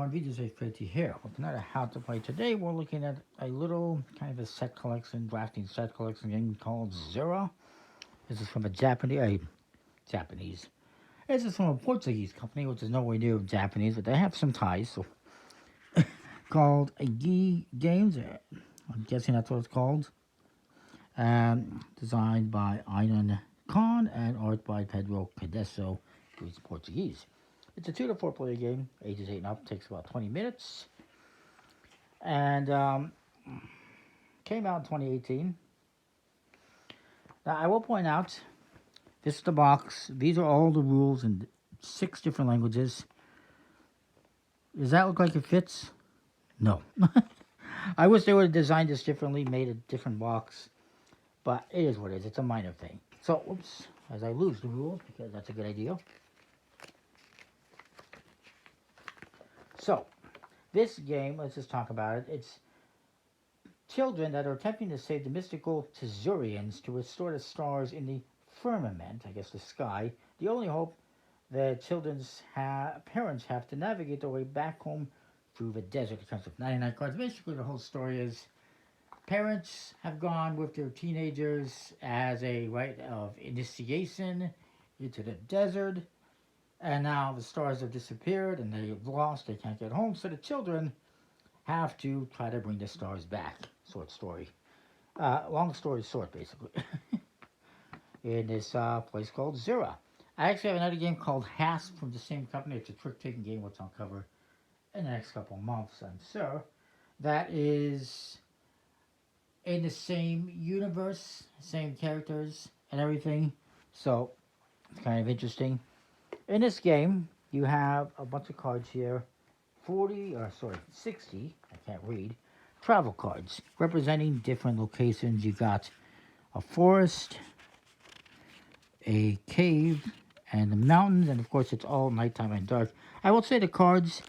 Videos is Pretty here. With another How to Play. Today we're looking at a little kind of a set collection, drafting set collection game called Zura. This is from a Japanese. This is from a Portuguese company, which is nowhere near Japanese, but they have some ties. So, called Geek Games. I'm guessing that's what it's called. Designed by Inan Khan and art by Pedro Cadesso, who's Portuguese. It's a 2 to 4 player game, ages 8 and up, takes about 20 minutes. And came out in 2018. Now, I will point out, this is the box. These are all the rules in 6 different languages. Does that look like it fits? No. I wish they would have designed this differently, made a different box. But it is what it is. It's a minor thing. So, oops, as I lose the rules, because that's a good idea. So, this game, let's just talk about it. It's children that are attempting to save the mystical Tazurians to restore the stars in the firmament, I guess the sky. The only hope the children's parents have to navigate their way back home through the desert. It comes with 99 cards. Basically, the whole story is parents have gone with their teenagers as a rite of initiation into the desert. And now the stars have disappeared and they've lost, they can't get home. So the children have to try to bring the stars back. Short story. Long story short, basically. In this place called Zura. I actually have another game called Hasp from the same company. It's a trick-taking game, which I'll cover in the next couple of months, I'm sure. That is in the same universe, same characters and everything. So, it's kind of interesting. In this game, you have a bunch of cards here. 60, I can't read, travel cards representing different locations. You got a forest, a cave, and the mountains, and of course it's all nighttime and dark. I will say the cards,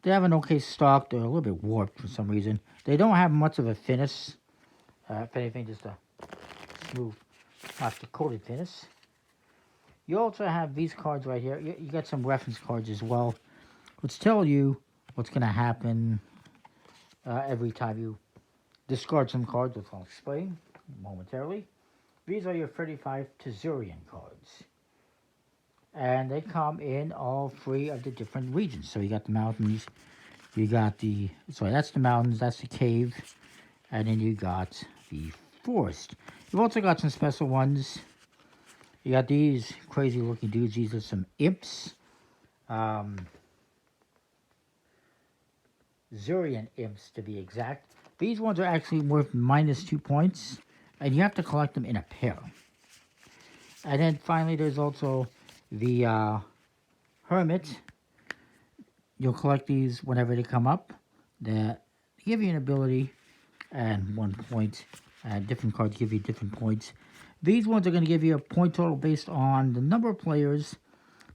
they have an okay stock. They're a little bit warped for some reason. They don't have much of a finish. If anything, just a smooth, not the coated finish. You also have these cards right here. You got some reference cards as well, which tell you what's going to happen every time you discard some cards, which I'll explain momentarily. These are your 35 Tazurian cards. And they come in all 3 of the different regions. So you got the mountains, you got that's the mountains, that's the cave, and then you got the forest. You've also got some special ones. You got these crazy looking dudes. These are some imps. Zurian imps, to be exact. These ones are actually worth -2 points, and you have to collect them in a pair. And then finally, there's also the hermit. You'll collect these whenever they come up. They give you an ability and 1 point. Different cards give you different points. These ones are going to give you a point total based on the number of players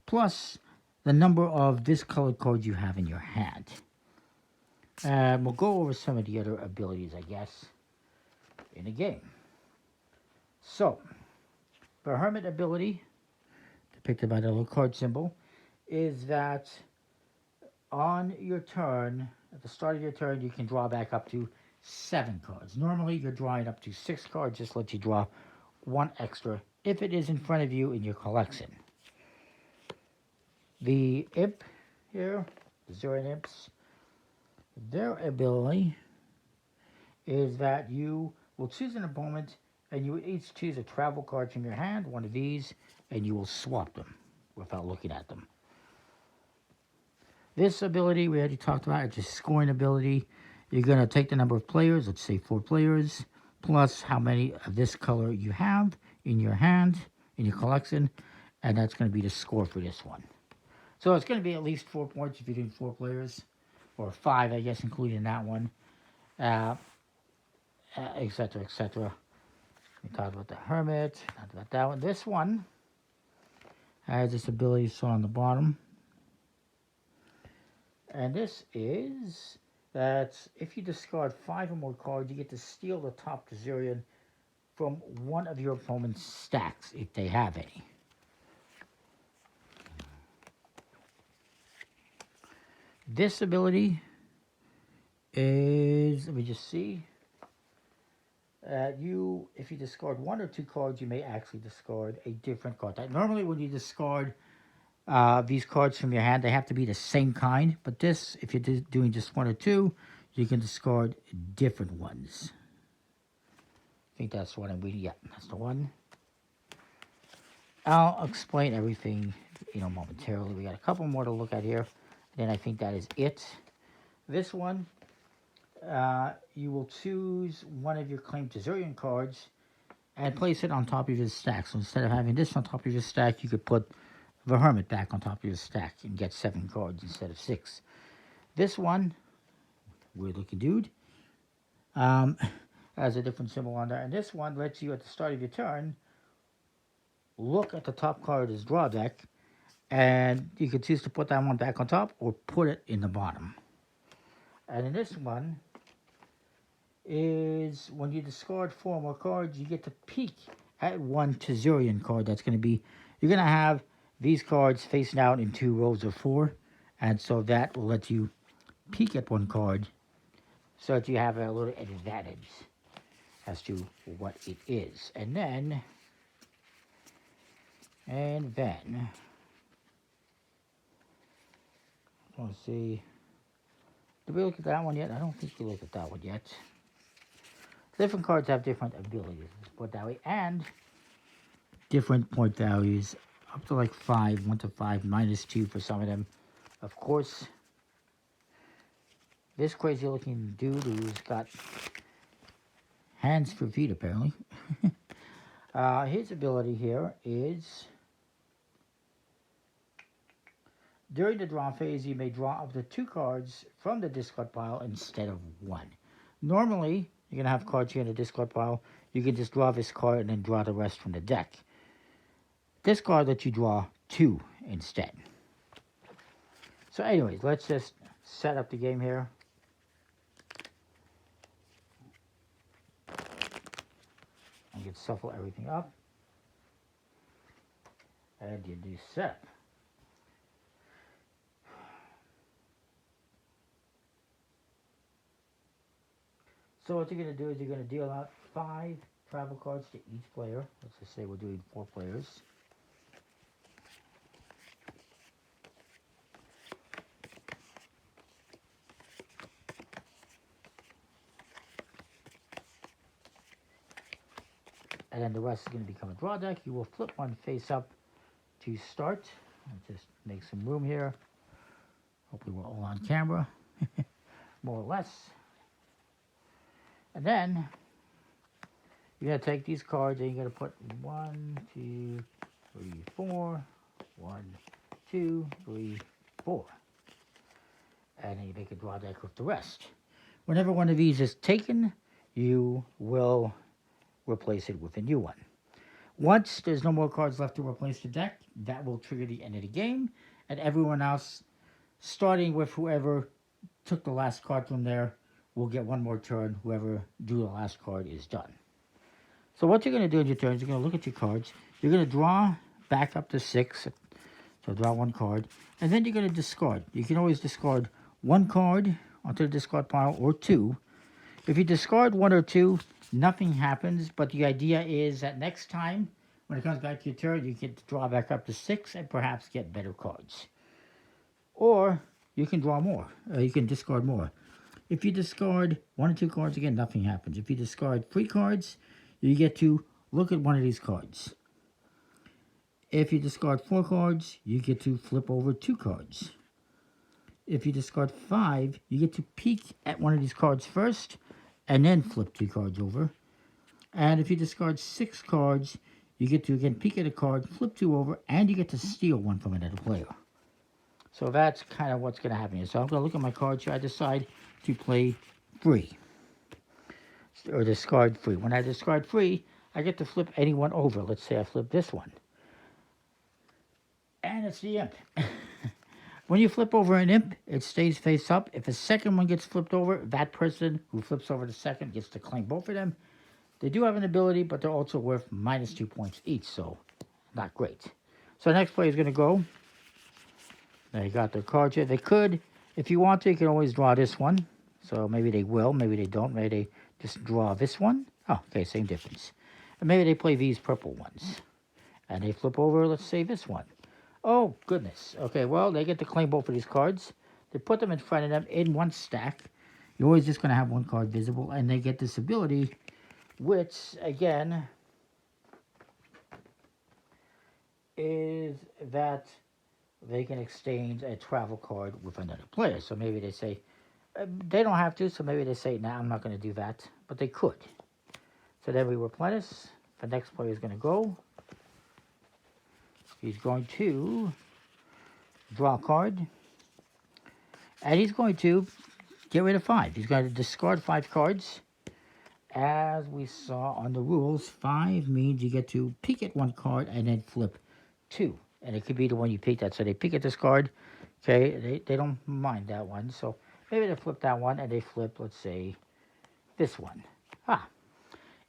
plus the number of this colored cards you have in your hand. And we'll go over some of the other abilities, I guess, in the game. So, the Hermit ability, depicted by the little card symbol, is that on your turn, at the start of your turn, you can draw back up to 7 cards. Normally, you're drawing up to 6 cards, just let you draw 1 extra if it is in front of you in your collection. The imp here, the Zurian imps, their ability is that you will choose an opponent and you will each choose a travel card from your hand, one of these, and you will swap them without looking at them. This ability we already talked about. It's a scoring ability. You're going to take the number of players, let's say 4 players, plus how many of this color you have in your hand, in your collection, and that's going to be the score for this one. So it's going to be at least 4 points if you're doing 4 players, or 5, I guess, including that one, etc., etc. We talked about the Hermit, talked about that one. This one has this ability shown on the bottom, and this is that if you discard 5 or more cards, you get to steal the top Tazurian from one of your opponent's stacks, if they have any. This ability is, let me just see. If you discard 1 or 2 cards, you may actually discard a different card. Normally, when you discard these cards from your hand, they have to be the same kind. But this, if you're doing just 1 or 2, you can discard different ones. I think that's what I'm reading. Yeah, that's the one. I'll explain everything, momentarily. We got a couple more to look at here. Then I think that is it. This one, you will choose one of your claimed Zurian cards and place it on top of your stack. So instead of having this on top of your stack, you could put the Hermit back on top of your stack and get 7 cards instead of 6. This one, weird looking dude, has a different symbol on there. And this one lets you, at the start of your turn, look at the top card of his draw deck, and you can choose to put that one back on top or put it in the bottom. And in this one is when you discard 4 or more cards, you get to peek at one Zurian card. That's going to be, you're going to have these cards facing out in 2 rows of 4, and so that will let you peek at one card so that you have a little advantage as to what it is. And then, let's see, did we look at that one yet? I don't think we looked at that one yet. Different cards have different abilities, let's put it that way, and different point values, up to like 5, 1 to 5, -2 for some of them. Of course, this crazy looking dude who's got hands for feet apparently. His ability here is, during the draw phase, you may draw up to 2 cards from the discard pile instead of 1. Normally, you're going to have cards here in the discard pile. You can just draw this card and then draw the rest from the deck. This card lets you draw 2 instead. So anyways, let's just set up the game here. And you can shuffle everything up. And you do set. So what you're going to do is you're going to deal out 5 travel cards to each player. Let's just say we're doing 4 players. And then the rest is going to become a draw deck. You will flip one face up to start. I'll just make some room here. Hopefully we're all on camera, more or less. And then you're going to take these cards and you're going to put 1, 2, 3, 4. 1, 2, 3, 4. And then you make a draw deck with the rest. Whenever one of these is taken, you will replace it with a new one. Once there's no more cards left to replace the deck, that will trigger the end of the game, and everyone else, starting with whoever took the last card from there, will get one more turn. Whoever drew the last card is done. So what you're going to do in your turn is you're going to look at your cards. You're going to draw back up to 6, so draw 1 card, and then you're going to discard. You can always discard 1 card onto the discard pile or 2. If you discard 1 or 2, nothing happens, but the idea is that next time, when it comes back to your turn, you get to draw back up to 6 and perhaps get better cards. Or you can draw more. You can discard more. If you discard 1 or 2 cards, again, nothing happens. If you discard 3 cards, you get to look at one of these cards. If you discard 4 cards, you get to flip over 2 cards. If you discard 5, you get to peek at one of these cards first, and then flip 2 cards over. And if you discard 6 cards, you get to again peek at a card, flip 2 over, and you get to steal 1 from another player. So that's kind of what's going to happen here. So I'm going to look at my cards here. I decide to play free, or discard free. When I discard free, I get to flip anyone over. Let's say I flip this one. And it's the imp. When you flip over an imp, it stays face up. If a second one gets flipped over, that person who flips over the second gets to claim both of them. They do have an ability, but they're also worth -2 points each, so not great. So the next player is going to go. They got their cards here. They could, If you want to, you can always draw this one. So maybe they will, maybe they don't. Maybe they just draw this one. Oh, okay, same difference. And maybe they play these purple ones. And they flip over, let's say, this one. Oh, goodness. Okay, well, they get to claim both of these cards. They put them in front of them in one stack. You're always just going to have one card visible. And they get this ability, which, again, is that they can exchange a travel card with another player. So maybe they say, they don't have to, so maybe they say, nah, I'm not going to do that. But they could. So then we replenish. The next player is going to go. He's going to draw a card. And he's going to get rid of 5. He's going to discard 5 cards. As we saw on the rules, 5 means you get to peek at 1 card and then flip 2. And it could be the one you peeked at. So they peek at this card. Okay, they don't mind that one. So maybe they flip that one and they flip, let's say, this one.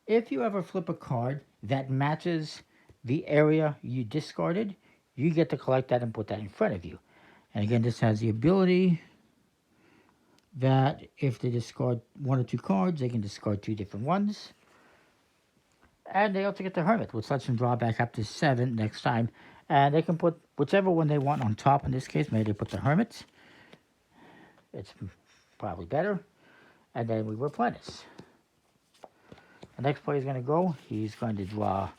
If you ever flip a card that matches the area you discarded, you get to collect that and put that in front of you. And again, this has the ability that if they discard 1 or 2 cards, they can discard 2 different ones. And they also get the Hermit, which lets them draw back up to 7 next time. And they can put whichever one they want on top. In this case, maybe they put the Hermit. It's probably better. And then we replenish. The next player is going to go. He's going to draw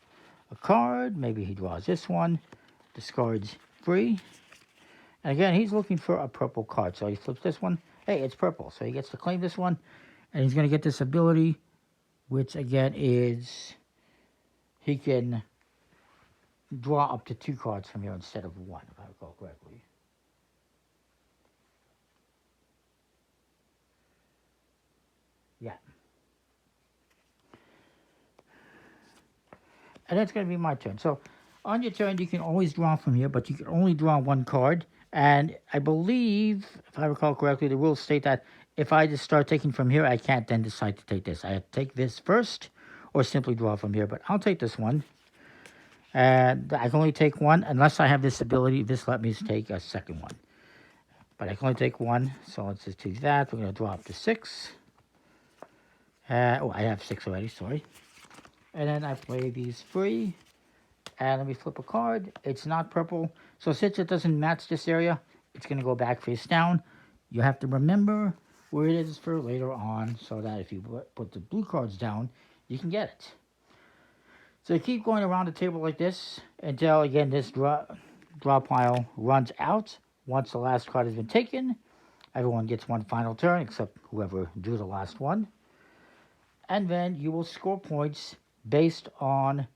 a card. Maybe he draws this one. Discards 3. And again, he's looking for a purple card. So he flips this one. Hey, it's purple. So he gets to claim this one. And he's going to get this ability, which again is he can draw up to 2 cards from here instead of 1, if I recall correctly. Yeah. And that's going to be my turn. So on your turn, you can always draw from here, but you can only draw 1 card. And I believe, if I recall correctly, the rules state that if I just start taking from here, I can't then decide to take this. I have to take this first or simply draw from here. But I'll take this one. And I can only take 1 unless I have this ability. This let me take a second one. But I can only take 1. So let's just do that. We're going to draw up to 6. Oh, I have 6 already. Sorry. And then I play these 3. And let me flip a card. It's not purple. So since it doesn't match this area, it's going to go back face down. You have to remember where it is for later on so that if you put the blue cards down, you can get it. So you keep going around the table like this until, again, this draw pile runs out. Once the last card has been taken, everyone gets 1 final turn except whoever drew the last one. And then you will score points based on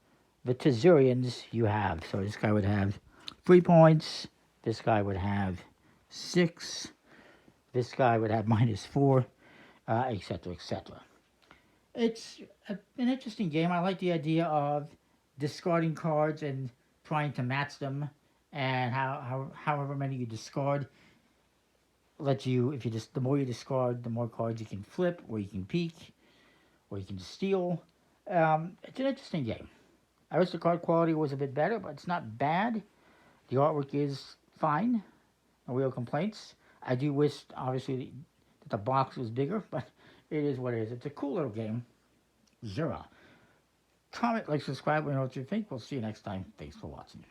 the Tzurians you have. So this guy would have 3 points. This guy would have 6. This guy would have -4, etc., etc. It's an interesting game. I like the idea of discarding cards and trying to match them, and however many you discard lets you, if you just, the more you discard, the more cards you can flip, or you can peek, or you can steal. It's an interesting game. I wish the card quality was a bit better, but it's not bad. The artwork is fine. No real complaints. I do wish, obviously, that the box was bigger, but it is what it is. It's a cool little game. Zura. Comment, like, subscribe. Let me know what you think. We'll see you next time. Thanks for watching.